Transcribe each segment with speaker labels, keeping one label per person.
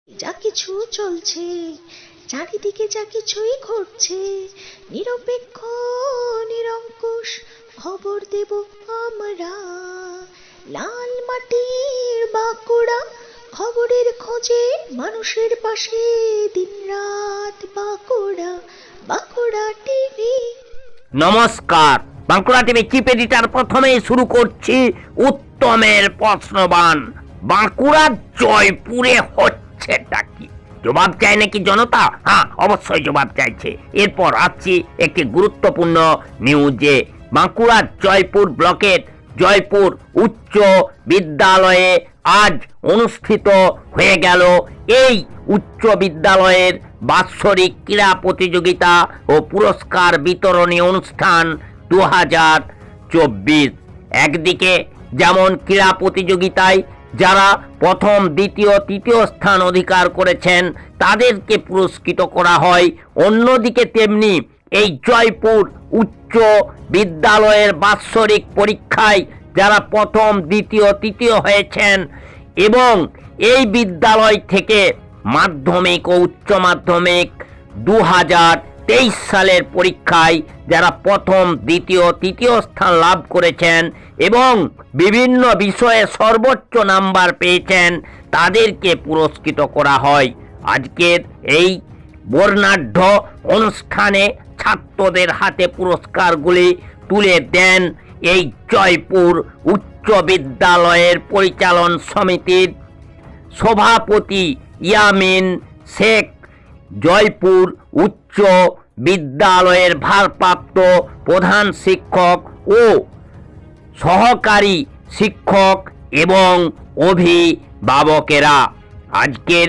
Speaker 1: যা কিছু চলছে চারিদিকে, যা কিছুই ঘটছে, নিরপেক্ষ নিরঙ্কুশ খবর দেব আমরা। লাল মাটির বাঁকুড়া, খবরের খোঁজে মানুষের পাশে দিনরাত বাঁকুড়া, বাঁকুড়া টিভি।
Speaker 2: নমস্কার, বাঁকুড়া টিভি চিফ এডিটর প্রথমেই শুরু করছি উত্তমের প্রশ্নবান। বাঁকুড়ার জয়পুরে হচ্ছেটা কি? জবাব চাই নাকি জনতা? হ্যাঁ, অবশ্যই জবাব চাইছে। এরপর আসছি একটি গুরুত্বপূর্ণ নিউজে। বাঁকুড়ার জয়পুর ব্লকের জয়পুর উচ্চ বিদ্যালয়ে আজ অনুষ্ঠিত হয়ে গেল এই উচ্চ বিদ্যালয়ের বাৎসরিক ক্রীড়া প্রতিযোগিতা ও পুরস্কার বিতরণী অনুষ্ঠান 2024। একদিকে যেমন ক্রীড়া প্রতিযোগিতায় যারা প্রথম, দ্বিতীয়, তৃতীয় স্থান অধিকার করেছেন তাদেরকে পুরস্কৃত করা হয়, অন্যদিকে তেমনি এই জয়পুর উচ্চ বিদ্যালয়ের বাৎসরিক পরীক্ষায় যারা প্রথম, দ্বিতীয়, তৃতীয় হয়েছেন এবং এই বিদ্যালয় থেকে মাধ্যমিক ও উচ্চ মাধ্যমিক 2023 সালের পরীক্ষায় যারা প্রথম, দ্বিতীয়, তৃতীয় স্থান লাভ করেছেন এবং বিভিন্ন বিষয়ে সর্বোচ্চ নাম্বার পেয়েছেন তাদেরকে পুরস্কৃত করা হয়। আজকের এই বর্ণাঢ্য অনুষ্ঠানে ছাত্রদের হাতে পুরস্কারগুলি তুলে দেন এই জয়পুর উচ্চ বিদ্যালয়ের পরিচালন সমিতির সভাপতি ইয়ামিন শেখ, জয়পুর উচ্চ বিদ্যালয়ের ভারপ্রাপ্ত প্রধান শিক্ষক ও সহকারী শিক্ষক এবং অভিভাবকেরা। আজকের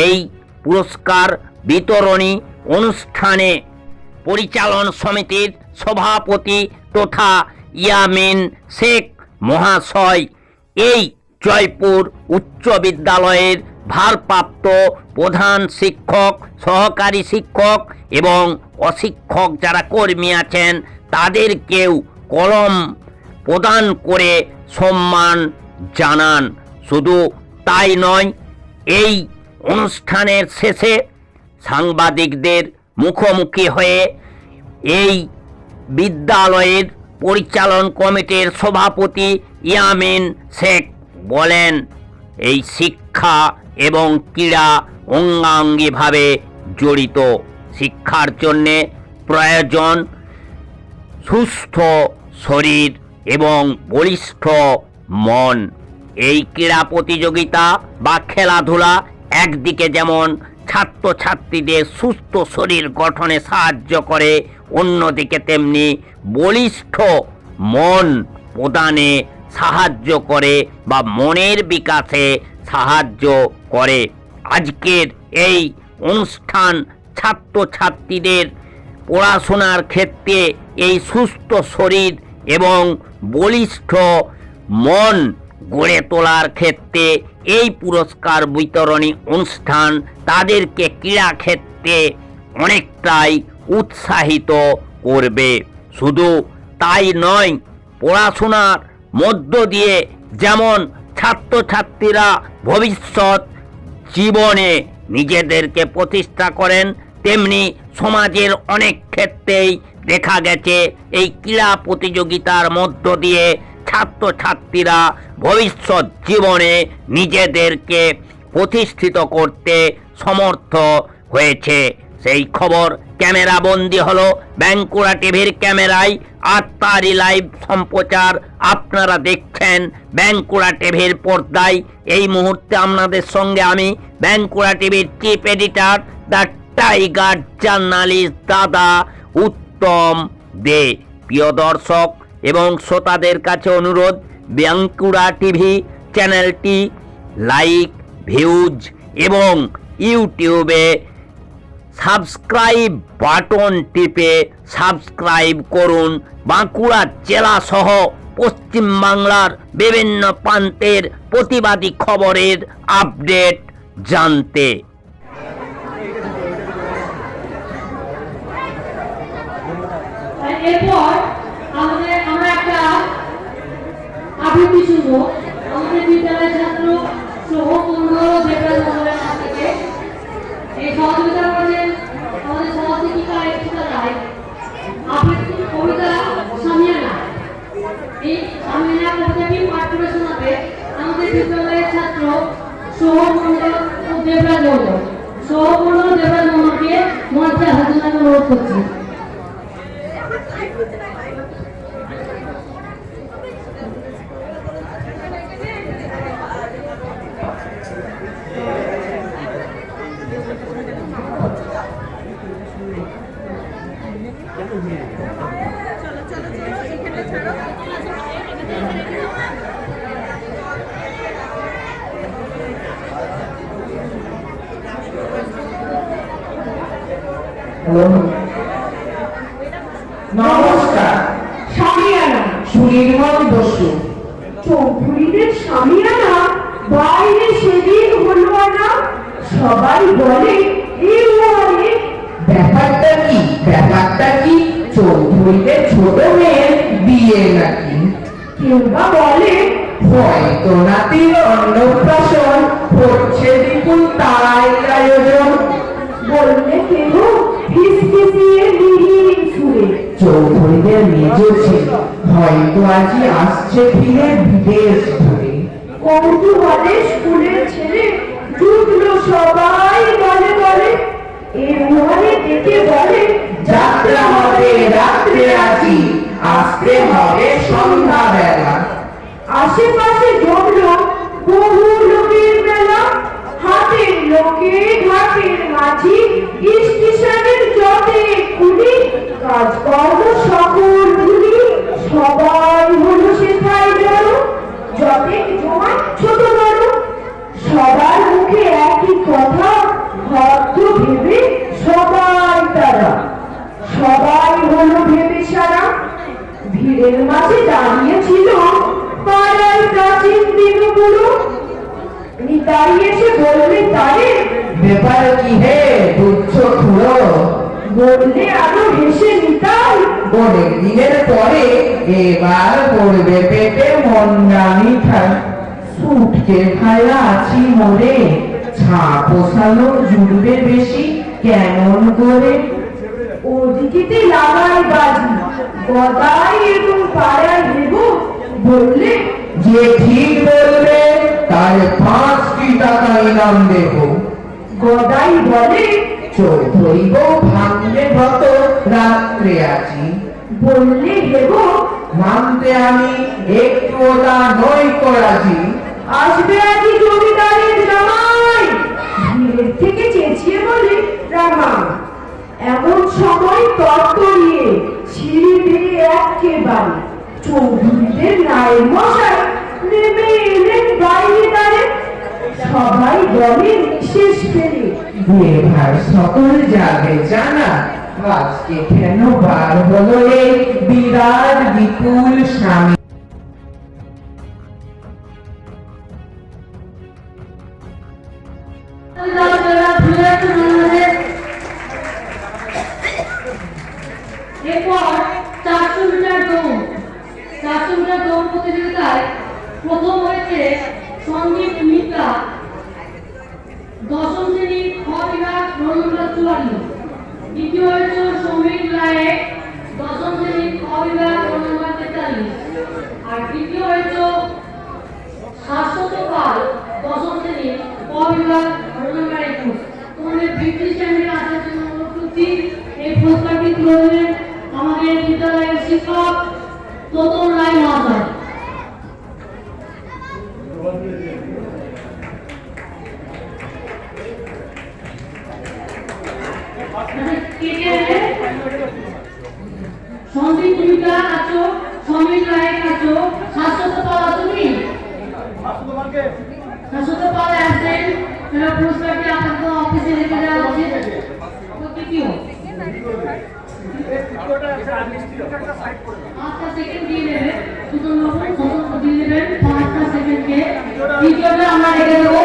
Speaker 2: এই পুরস্কার বিতরণী অনুষ্ঠানে পরিচালন সমিতির সভাপতি তথা ইয়ামিন শেখ মহাশয় এই জয়পুর উচ্চ বিদ্যালয়ের ভারপ্রাপ্ত প্রধান শিক্ষক, সহকারী শিক্ষক এবং অশিক্ষক যারা কর্মী আছেন তাদেরকেও কলম প্রদান করে সম্মান জানান। শুধু তাই নয়, এই অনুষ্ঠানের শেষে সাংবাদিকদের মুখোমুখি হয়ে এই বিদ্যালয়ের পরিচালন কমিটির সভাপতি ইয়ামিন শেখ বলেন, এই শিক্ষা এবং ক্রীড়া অঙ্গাঙ্গিভাবে জড়িত। শিক্ষার জন্যে প্রয়োজন সুস্থ শরীর এবং বলিষ্ঠ মন। এই ক্রীড়া প্রতিযোগিতা বা খেলাধুলা একদিকে যেমন ছাত্রছাত্রীদের সুস্থ শরীর গঠনে সাহায্য করে, অন্যদিকে তেমনি বলিষ্ঠ মন প্রদানে সাহায্য করে বা মনের বিকাশে সাহায্য করে। আজকের এই অনুষ্ঠান ছাত্রছাত্রীদের পড়াশোনার ক্ষেত্রে এই সুস্থ শরীর এবং বলিষ্ঠ মন গড়ে তোলার ক্ষেত্রে এই পুরস্কার বিতরণী অনুষ্ঠান তাদেরকে ক্রীড়া ক্ষেত্রে অনেকটাই উৎসাহিত করবে। শুধু তাই নয়, পড়াশোনার মধ্য দিয়ে যেমন ছাত্রছাত্রীরা ভবিষ্যৎ জীবনে নিজেদেরকে প্রতিষ্ঠা করেন, তেমনি সমাজের অনেক ক্ষেত্রেই দেখা গেছে এই ক্রীড়া প্রতিযোগিতার মধ্য দিয়ে ছাত্রছাত্রীরা ভবিষ্যৎ জীবনে নিজেদেরকে প্রতিষ্ঠিত করতে সমর্থ হয়েছে। সেই খবর ক্যামেরা বন্দী হলো বাঁকুড়া টিভির ক্যামেরায়, আর তারই লাইভ সম্প্রচার আপনারা দেখছেন বাঁকুড়া টিভির পর্দায়। এই মুহূর্তে আপনাদের সঙ্গে আমি বাঁকুড়া টিভির chief editor the tiger journalist দাদা উত্তম দে। প্রিয় দর্শক এবং শ্রোতাদের কাছে অনুরোধ, বাঁকুড়া টিভি চ্যানেলটি লাইক, ভিউজ এবং ইউটিউবে সাবস্ক্রাইব বাটন টিপে সাবস্ক্রাইব করুন। বাঁকুড়া জেলা সহ পশ্চিম বাংলার বিভিন্ন প্রান্তের প্রতিবাদী খবরের আপডেট জানতে।
Speaker 3: এরপর আমরা একটা আবৃত্তি শুনবো আমাদের বিদ্যালয়ের ছাত্র সহ 15 বেকার মহলের কাছ থেকে। করছি।
Speaker 4: নমস্কার।
Speaker 5: স্বামীয়ানা
Speaker 4: সুনির্মল বসু।
Speaker 5: চৌধুরীদের স্বামীয়ানা বাইরে সেদিন হলো না, সবাই বলে এই বলে
Speaker 4: ব্যাপারটা কি চৌধুরীদের ছোট মেয়ের বিয়ে নাকি?
Speaker 5: কেউ বা বলে
Speaker 4: হয়তো নাতির অন্নপ্রাশন হচ্ছে বিপুল তাই আয়োজন।
Speaker 5: বললে কেউ ফিসফিসিয়ে মিহির সুরে
Speaker 4: চৌধুরীদের মেজ ছিল হয়তো আজই আসছে ফিরে বিদেশ ধরে।
Speaker 5: কৌতূহলে স্কুলের ছেলে জুটলো সবাই বলে বলে এর ঘরে ডেকে বলে
Speaker 4: যাত্রা হবে রাত্রে আছি, আসতে হবে সন্ধ্যা বেলা।
Speaker 5: আশেপাশে জমলো বহু লোকের মেলা, হাতের লোকে ঘাটের মাঝি স্টেশনের যতে কুলি, কাজকর্ম সকল ভুলি সবাই হলো সেথায় জড়ো, যতে জমান ছোট বড় সবার মুখে একই কথা, ভদ্র ভেবে সবাই তারা সবাই হলো ভেবে সারা। ভিড়ের মাঝে দাঁড়িয়েছিল পাড়ার প্রাচীন দিনগুলো, নিতাই এসে বললে তারে
Speaker 4: ব্যাপার কি হে তুচ্ছ খুঁড়ো?
Speaker 5: বললে আরো হেসে নিতাই
Speaker 4: অনেক দিনের পরে এবার পড়বে পেটে মন্ডা মিঠাই। সুটকে খায়া আছি মরে, ছা পোষানো জুড়বে বেশি কেমন করে?
Speaker 5: ওদিকেতে লাগাই বাজি গদাই এবং পাড়ায় দেব, বললে
Speaker 4: যে ঠিক বলবে তার 5টি টাকা ইনাম দেব।
Speaker 5: গদাই বলে
Speaker 4: চৌধুরী বউ ভাঙলে ব্রত রাত্রে আছি,
Speaker 5: বললে হেব
Speaker 4: মানতে আমি একটু ওটা নই করাছি।
Speaker 5: আসবে আজ জমিদারের জামাই, ভিড়ের থেকে চেঁচিয়ে বলে রামা। এমন সময় তরতরিয়ে ছিঁড়ে বেয়ে একেবারে চৌধুরীদের নায়ের মশাই নেমে এলেন বাইরে দাঁড়ে, সবাই বলে নিঃশেষ ফেলে
Speaker 4: বিয়ে ভার সকল যাবে জানা, আজকে কেন বার হলো এই বিরাট বিপুল স্বামী।
Speaker 3: এরপর 400 মিটার দৌড়, 400 মিটার দৌড় প্রতিযোগিতায় প্রথম হয়েছে সন্দীপ মিত্রা, 10ম শ্রেণী খ বিভাগ রোল নম্বর 54। দ্বিতীয় হয়েছে সমীর রায়, 10ম শ্রেণী খ বিভাগ রোল নম্বর 43। আর তৃতীয় হয়েছে শাশ্বত পাল, 10ম শ্রেণী ক বিভাগ রোল নম্বর 21। তোমাদের ব্রিটিশ চ্যাম্পিয়ন আসার জন্য অনুরোধ করছি। এই পুরস্কারটি তুলে দেবেন আমাদের বিদ্যালয়ের শিক্ষক তোতন রায় মহাশয়। সন্দীপ ভূমিকা আছো, সমীর রায় আছো, শাশ্বত পাল আছো নি? শাশ্বত পাল আসছেন, পুরস্কারটি আপনাদের অফিসে রেখে দেওয়া উচিত। তৃতীয় পাঁচটা সেকেন্ড দিয়ে দেবে, সুতরাং স্বতন্ত্র দিয়ে দেবেন 5টা সেকেন্ডকে। তৃতীয়টা আমরা রেখে দেবো।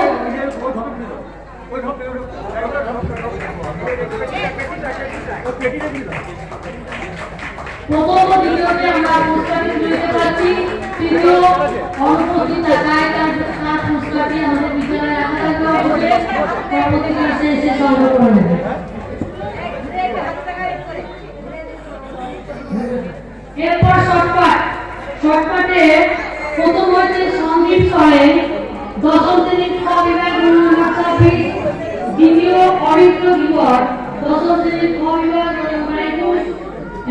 Speaker 3: প্রথম ও দ্বিতীয়তে আমরা পুরস্কারটি তুলে দিতে পারছি। তৃতীয় অনুপস্থিত থাকায় তার পুরস্কারটি আমাদের বিদ্যালয়ে রাখা থাকবে, পরবর্তী ক্লাসে এসে সংগ্রহ করে নেবে। এরপর শর্টকাটে প্রথম হয়েছে সন্দীপ সরেন, 10ম শ্রেণীর খ বিভাগ রোল নম্বর 26। দ্বিতীয় অরিত্র ধীবর, দশম শ্রেণীর ক বিভাগ রোল নম্বর 21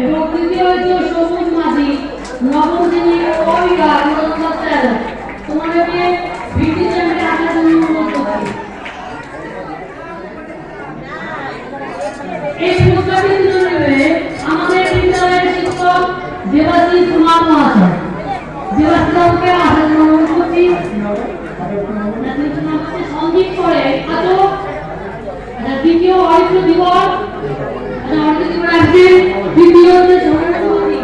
Speaker 3: এবং তৃতীয় হয়েছে সবুজ মাঝি নবম শ্রেণীর ক বিভাগ রোল নম্বর 13। তোমাদেরকে ভিত্তি চ্যাম্পিয়ন আসার জন্য অনুরোধ করছি। এই পুরস্কারটি তুলে নেবে আমাদের বিদ্যালয়ের শিক্ষক দেবাশিস কুমার মহাশয়। দেবাশিস বাবুকে আসার জন্য অনুরোধ করছি। সঙ্গীত করে আছো দ্বিতীয় অরিত্র দিবস আসছে। দ্বিতীয় হচ্ছে সরস্বতী।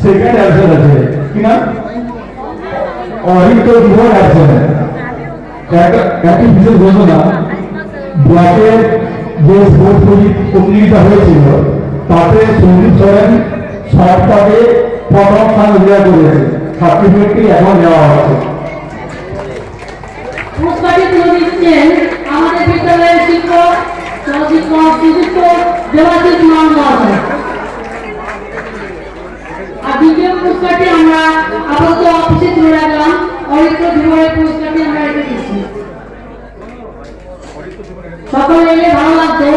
Speaker 6: সেকেন্ড অ্যাবসেন্ট আছে কি না অরিত্র দিবস অ্যাবসেন্ট একটি বিশেষ ঘোষণা ব্লকের যে স্পোর্টস প্রতিযোগিতা হয়েছিল তাতে সন্দীপ সরেন সরকারে প্রথম স্থান অধিকার করেছে। সার্টিফিকেটটি এখন নেওয়া হচ্ছে।
Speaker 3: পুরস্কারটি তুলে দিচ্ছেন আমাদের বিদ্যালয়ের শিক্ষক চলচ্চিত্র শ্রীযুক্ত দেবাশিস কুমার মহাশয়। আর দ্বিতীয় পুরস্কারটি আমরা আপাতত অফিসে তুলে রাখলাম। অরিত্র দিবসের পুরস্কারটি আমরা রেখে দিচ্ছি। সকলে এলে ভালো লাগতো।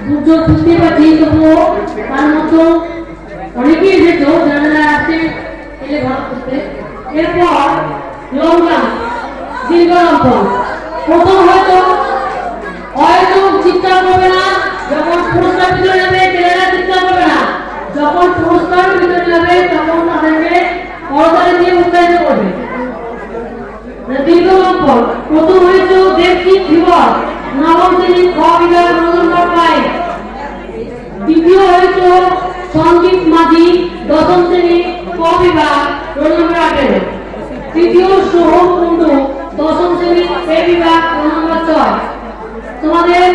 Speaker 3: দুর্যোগ বুঝতে পারছি তবুও তার মতো অনেকেই এসেছো যারা যারা আসছে এলে ভালো করতে। এরপর লং জাম্প দীর্ঘ লম্ফন। প্রথম হয়তো চিৎকার করবে না যখন পুরস্কার বিতরণ হবে, ছেলেরা চিৎকার করবে না। যখন পুরস্কার বিতরণ হবে তখন তাদেরকে করতালি দিয়ে উৎসাহিত করবে। দীর্ঘ লম্ফন প্রথম হয়েছে দেবজিৎ ধীবর নবম শ্রেণীর খ বিভাগ রোল নম্বর 5। দ্বিতীয় হয়েছে সন্দীপ মাঝি দশম শ্রেণীর ক বিভাগ রোল নম্বর 18। তৃতীয় সোহম কুণ্ডু দশম শ্রেণীর এ বিভাগ রোল নম্বর 6। তোমাদের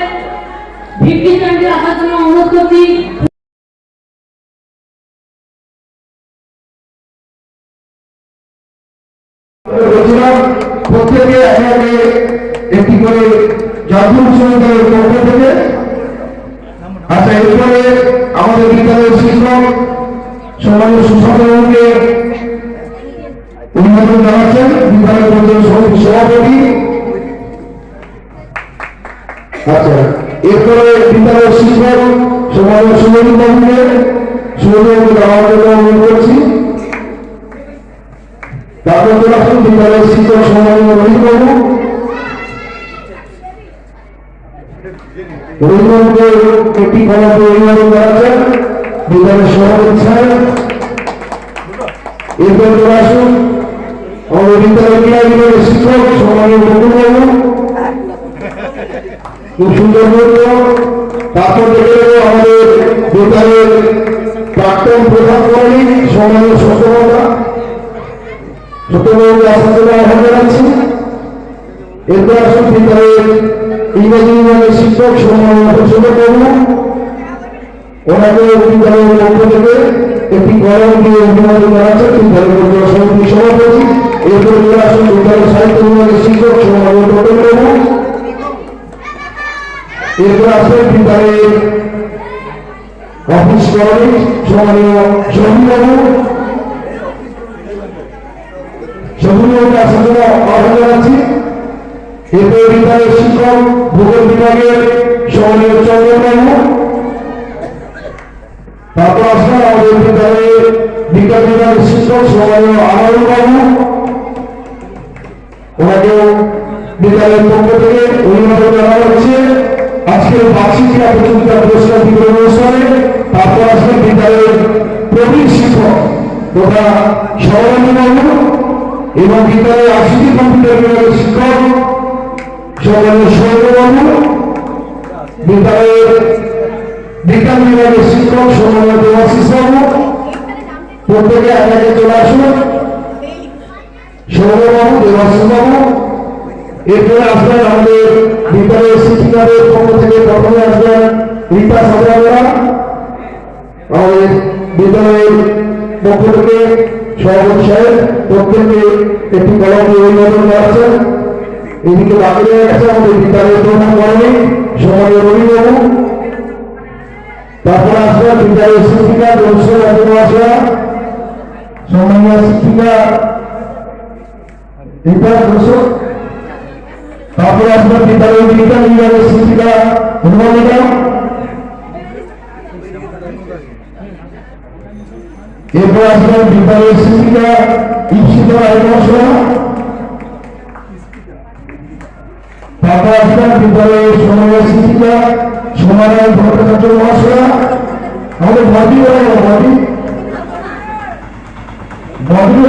Speaker 3: ভিত্তি চ্যাম্পিয়ন আসার জন্য অনুরোধ করছি।
Speaker 6: প্রত্যেকে একে একটি করে জাতীয় বিশ্ববিদ্যালয়ের পক্ষ থেকে। আচ্ছা, এরপরে আমাদের বিদ্যালয়ের শিক্ষক সম্মানীয় সুশাসনকে অভিনন্দন জানাচ্ছেন বিদ্যালয় পর্যায়ের সভাপতি। আচ্ছা, এরপরে বিদ্যালয়ের শিক্ষক সম্মানীয় সুমন বাবুকে সুযোগ দেওয়ার জন্য অনুরোধ করছি। তারপর আসুন বিদ্যালয়ের শিক্ষক সম্মানীয় রোহিত বাবু। রোহিতবাবুকে একটি কলমকে অভিনন্দন জানাচ্ছেন বিদ্যালয়ের সভাপতি সাহেব। এরপর আসুন আমাদের বিদ্যালয় ক্রীড়া বিভাগের শিক্ষক সম্মানীয় বন্ধুবাবু, খুব সুন্দর বলতো। তারপর দেখে নেব আমাদের বিদ্যালয়ের প্রাক্তন প্রধান কর্মী সম্মানীয় সত্যবাবু সত্যবাবুকে আসার জন্য আহ্বান জানাচ্ছি। এরপর আসুন বিদ্যালয়ের ইংরেজি বিভাগের শিক্ষক সম্মানীয় সত্যবাবু, ওনাকে বিদ্যালয়ের পক্ষ থেকে একটি কলম দিয়ে অভিনন্দন জানাচ্ছেন বিদ্যালয় পর্যায় সমিতির সভাপতি। এরপর আসুন বিদ্যালয় সাহিত্য বিভাগের শিক্ষক সম্মানীয় বাবু। এরপর আসবেন বিদ্যালয়ের অফিস কর্মী সম্মানীয় শহীদবাবু। শহীদবাবুকে আসার জন্য আহ্বান জানাচ্ছি। এরপর বিদ্যালয়ের শিক্ষক ভূগোল বিভাগের সম্মানীয় চন্দ্রবাবু। তারপর আসবেন আমাদের বিদ্যালয়ের বিজ্ঞান বিভাগের শিক্ষক সম্মানীয় আনারুল বাবু, ওনাকেও বিদ্যালয়ের পক্ষ থেকে অভিনন্দন জানানো হচ্ছে আজকের বার্ষিক ক্রীড়া প্রতিযোগিতা পুরস্কার বিতরণ অনুষ্ঠানে। তারপর আসবেন বিদ্যালয়ের প্রবীণ শিক্ষক তথা সৌরঞ্জন বাবু এবং বিদ্যালয়ের আইসিটি কম্পিউটার বিভাগের শিক্ষক সম্মানীয় সৌরভ বাবু, বিদ্যালয়ের বিজ্ঞান বিভাগের শিক্ষক সম্মানীয় দেবাশিস বাবু। প্রত্যেকে একে চলে আসুন। সৌরভ বাবু, দেবাশিস বাবু। এরপরে আসবেন আমাদের বিদ্যালয়ের শিক্ষিকাদের পক্ষ থেকে প্রথমে আসবেন রীতা সাজরা। আমাদের বিদ্যালয়ের পক্ষ থেকে সভাপতি সাহেব প্রত্যেককে একটি কলম দিয়ে অভিনন্দন জানাচ্ছেন। এদিকে বাকি হয়ে গেছে আমাদের বিদ্যালয়ের প্রধান কর্মী সম্মানীয় রবিবাবু। তারপরে আসবেন বিদ্যালয়ের শিক্ষিকা মহাশয়া, সম্মানীয় শিক্ষিকা রীতা ঘোষক। তারপরে আসবেন বিদ্যালয়ের বিজ্ঞান বিভাগের শিক্ষিকা অনুমানিকা। এরপর আসবেন বিদ্যালয়ের শিক্ষিকা ঈপ্সিতা রায় মহাশয়া। তারপর আসবেন বিদ্যালয়ের সমন্বয় শিক্ষিকা সোমারায় ভট্টাচার্য মহাশয়া। আমাদের মডি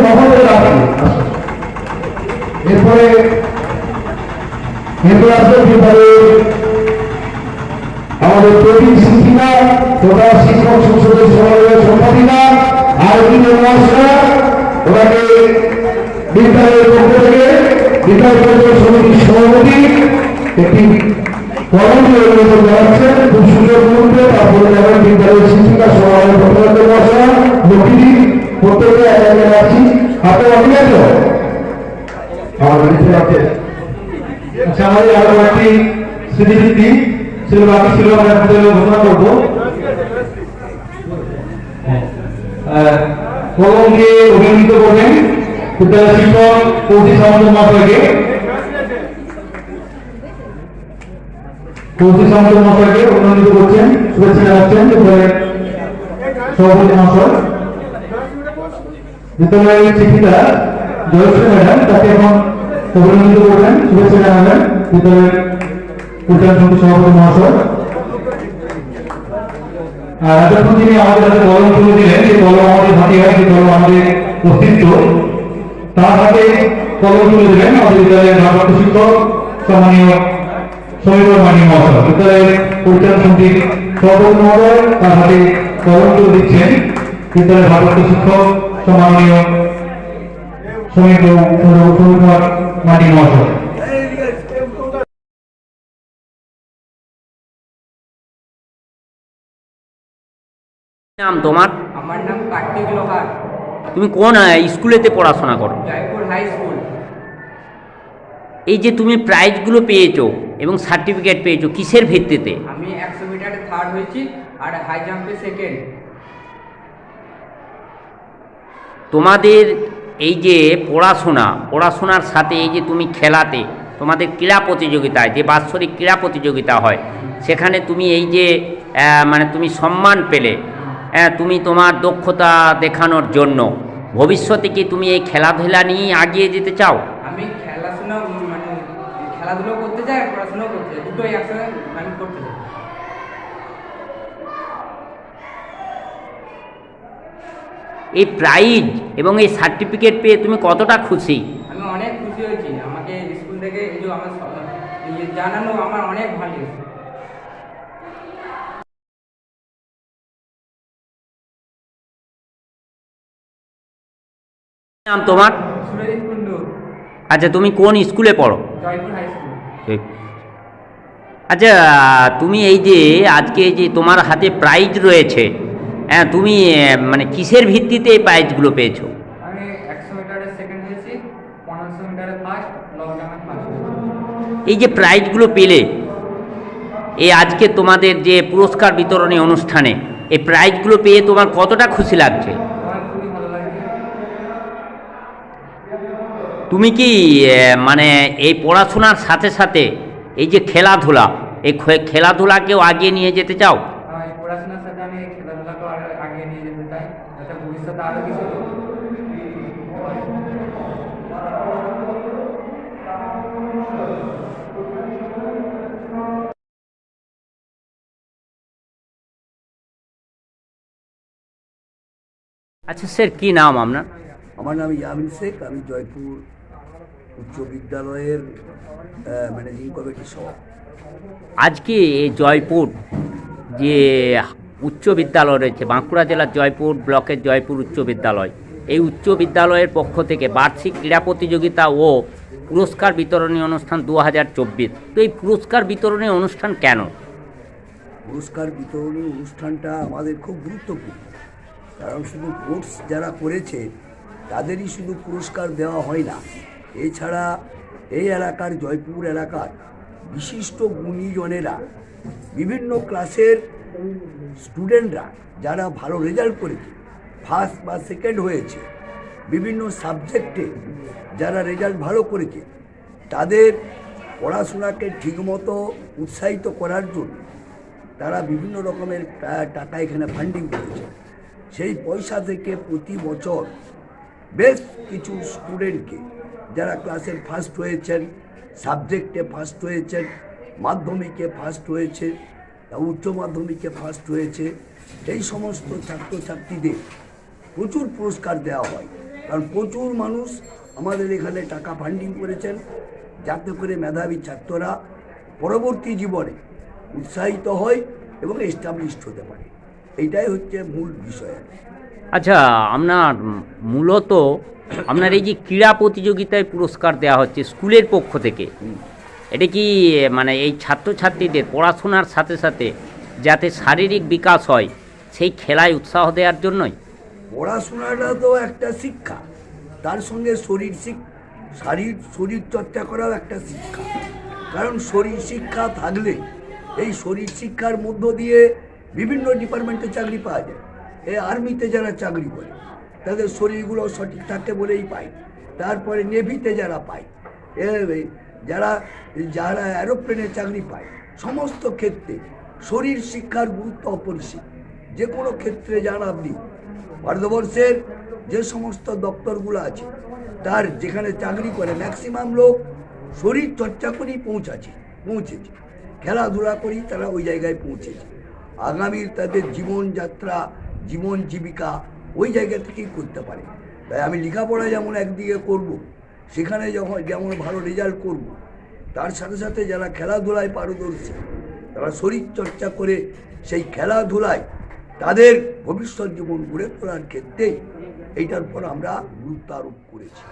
Speaker 6: মহাদের রাখবে। এরপরে আসবেন বিদ্যালয়ের আমাদের প্রবীণ শিক্ষিকা তথা শিক্ষক সংসদের সমন্বয় সম্পাদিকা আরবিন মহাশয়া। ওনাকে বিদ্যালয়ের পক্ষ থেকে বিদ্যালয় পরিষদ সমিতির সভাপতি একটি কলম জানাচ্ছেন খুব সুন্দর মুহূর্তে। তারপরে যাবেন বিদ্যালয়ের শিক্ষিকা সমন্বয় ভট্টাচার্য মহাশয়া লক্ষ্মী প্রত্যেকে এক একে রাখছি। আপনার অনেক আছে আমার বাড়িতে আছে। আচ্ছা, আমাদের আরো একটি স্মৃতিবৃত্তি ছিল, বাকি ছিল আমরা ঘোষণা করবো। কলম দিয়ে অভিনন্দিত করবেন বিদ্যালয় শিক্ষক কৌশিক সামন্ত মহাশয়কে। অভিনন্দিত করছেন, শুভেচ্ছা জানাচ্ছেন বিদ্যালয়ের সভাপতি মহাশয়। বিদ্যালয়ের শিক্ষিকা জয়শ্রী ম্যাডাম তাকে এখন অভিনন্দিত করবেন, শুভেচ্ছা জানাবেন বিদ্যালয়ের পরিচালন সমিতির সভাপতি মহাশয়। আর এতক্ষণ তিনি আমাদের হাতে কলম তুলে দিলেন, যে কলম আমাদের হাতে হয়, যে কলম আমাদের অস্তিত্ব, তার হাতে কলম তুলে দিলেন আমাদের বিদ্যালয়ের ভারপ্রাপ্ত শিক্ষক সম্মানীয় সমীর মানি মহাশয়। বিদ্যালয়ের পরিচালন সমিতির সভাপতি মহোদয় তার হাতে কলম তুলে দিচ্ছেন বিদ্যালয়ের ভারপ্রাপ্ত শিক্ষক সম্মানীয় সমীর মানি মহাশয়।
Speaker 2: নাম তোমার?
Speaker 7: আমার নাম কার্তিক লোহার।
Speaker 2: তুমি কোন স্কুলেতে পড়াশোনা করো?
Speaker 7: Joypur high school.
Speaker 2: এই যে তুমি প্রাইজগুলো পেয়েছো এবং সার্টিফিকেট পেয়েছো, কিসের ভিত্তিতে?
Speaker 7: আমি 100 মিটারে থার্ড হয়েছি আর হাই জাম্পে সেকেন্ড।
Speaker 2: তোমাদের এই যে পড়াশোনার সাথে এই যে তুমি খেলাতে, তোমাদের ক্রীড়া প্রতিযোগিতায় যে বাৎসরিক ক্রীড়া প্রতিযোগিতা হয়, সেখানে তুমি এই যে মানে তুমি সম্মান পেলে, তুমি তোমার দক্ষতা দেখানোর জন্য ভবিষ্যতে কি তুমি এই খেলাধুলা নিয়ে এগিয়ে যেতে চাও?
Speaker 7: আমি খেলাধুলো করতে চাই আর পড়াশোনাও করতে চাই, দুটোই একসঙ্গে আমি করতে চাই।
Speaker 2: এই প্রাইজ এবং এই সার্টিফিকেট পেয়ে তুমি কতটা খুশি?
Speaker 7: আমি অনেক খুশি হয়েছি। আমাকে স্কুল থেকে এই যে আমার জানানো আমার অনেক ভালো লেগেছে।
Speaker 2: নাম তোমার?
Speaker 7: সুরজিৎ কুন্ডু।
Speaker 2: আচ্ছা, তুমি কোন স্কুলে পড়ো?
Speaker 7: Joypur high school.
Speaker 2: আচ্ছা, তুমি এই যে আজকে এই যে তোমার হাতে প্রাইজ রয়েছে, তুমি মানে কিসের ভিত্তিতে এই প্রাইজগুলো পেয়েছো?
Speaker 7: আমি 100 মিটারে সেকেন্ড হয়েছি, 1500 মিটারে ফার্স্ট, লং জাম্পে ফার্স্ট।
Speaker 2: এই যে প্রাইজগুলো পেলে, এই আজকে তোমাদের যে পুরস্কার বিতরণী অনুষ্ঠানে এই প্রাইজগুলো পেয়ে তোমার কতটা খুশি লাগছে?
Speaker 7: আমার খুবই ভালো লাগছে।
Speaker 2: তুমি কি মানে এই পড়াশোনার সাথে সাথে এই যে খেলাধুলা, এই খেলাধুলাকেও আগিয়ে নিয়ে যেতে চাও?
Speaker 7: এই পড়াশোনার সাথে আমি খেলাধুলাকেও আগিয়ে নিয়ে যেতে চাই, যাতে ভবিষ্যতে আরও কিছু।
Speaker 2: আচ্ছা স্যার, কি নাম আপনার?
Speaker 8: আমার নাম ইয়ামিন শেখ। আমি জয়পুর উচ্চ বিদ্যালয়ের ম্যানেজিং কমিটির সভাপতি।
Speaker 2: আজকে এই জয়পুর যে উচ্চ বিদ্যালয় রয়েছে, বাঁকুড়া জেলার জয়পুর ব্লকের জয়পুর উচ্চ বিদ্যালয়, এই উচ্চ বিদ্যালয়ের পক্ষ থেকে বার্ষিক ক্রীড়া প্রতিযোগিতা ও পুরস্কার বিতরণী অনুষ্ঠান 2024। তো এই পুরস্কার বিতরণী অনুষ্ঠান কেন?
Speaker 8: পুরস্কার বিতরণী অনুষ্ঠানটা আমাদের খুব গুরুত্বপূর্ণ, কারণ শুধু কোর্স যারা করেছে তাদেরই শুধু পুরস্কার দেওয়া হয় না। এছাড়া এই এলাকার, জয়পুর এলাকার বিশিষ্ট গুণীজনেরা, বিভিন্ন ক্লাসের স্টুডেন্টরা যারা ভালো রেজাল্ট করেছে, ফার্স্ট বা সেকেন্ড হয়েছে, বিভিন্ন সাবজেক্টে যারা রেজাল্ট ভালো করেছে তাদের পড়াশোনাকে ঠিকমতো উৎসাহিত করার জন্য তারা বিভিন্ন রকমের টাকা এখানে ফান্ডিং করেছে। সেই পয়সা থেকে প্রতি বছর বেশ কিছু স্টুডেন্টকে যারা ক্লাসের ফার্স্ট হয়েছেন, সাবজেক্টে ফার্স্ট হয়েছেন, মাধ্যমিকে ফার্স্ট হয়েছে, উচ্চ মাধ্যমিকে ফার্স্ট হয়েছে, এই সমস্ত ছাত্রছাত্রীদের প্রচুর পুরস্কার দেওয়া হয়। কারণ প্রচুর মানুষ আমাদের এখানে টাকা ফান্ডিং করেছেন যাতে করে মেধাবী ছাত্ররা পরবর্তী জীবনে উৎসাহিত হয় এবং এস্টাবলিশড হতে পারে। এইটাই হচ্ছে মূল বিষয়।
Speaker 2: আচ্ছা, আপনার মূলত আপনার এই যে ক্রীড়া প্রতিযোগিতায় পুরস্কার দেওয়া হচ্ছে স্কুলের পক্ষ থেকে, এটা কি মানে এই ছাত্রছাত্রীদের পড়াশোনার সাথে সাথে যাতে শারীরিক বিকাশ হয় সেই খেলায় উৎসাহ দেওয়ার জন্যই?
Speaker 8: পড়াশোনাটা তো একটা শিক্ষা, তার সঙ্গে শরীর চর্চা করাও একটা শিক্ষা। কারণ শরীর শিক্ষা থাকলে এই শরীর শিক্ষার মধ্য দিয়ে বিভিন্ন ডিপার্টমেন্টে চাকরি পাওয়া যায়। এই আর্মিতে যারা চাকরি করে তাদের শরীরগুলো সঠিক থাকে বলেই পায়। তারপরে নেভিতে যারা পায়, যারা যারা অ্যারোপ্লেনে চাকরি পায়, সমস্ত ক্ষেত্রে শরীর শিক্ষার গুরুত্ব অপরিসীম। যে কোনো ক্ষেত্রে যান আপনি, ভারতবর্ষের যে সমস্ত দপ্তরগুলো আছে তার যেখানে চাকরি করে ম্যাক্সিমাম লোক শরীর চর্চা করেই পৌঁছেছে, খেলাধুলা করেই তারা ওই জায়গায় পৌঁছেছে। আগামীর তাদের জীবনযাত্রা, জীবন জীবিকা ওই জায়গা থেকেই করতে পারে। তাই আমি লেখাপড়া যেমন একদিকে করব, সেখানে যেমন ভালো রেজাল্ট করব, তার সাথে সাথে যারা খেলাধুলায় পারদর্শী তারা শরীর চর্চা করে সেই খেলাধুলায় তাদের ভবিষ্যৎ জীবন গড়ে তোলার ক্ষেত্রে এইটার উপর আমরা গুরুত্ব আরোপ করেছি।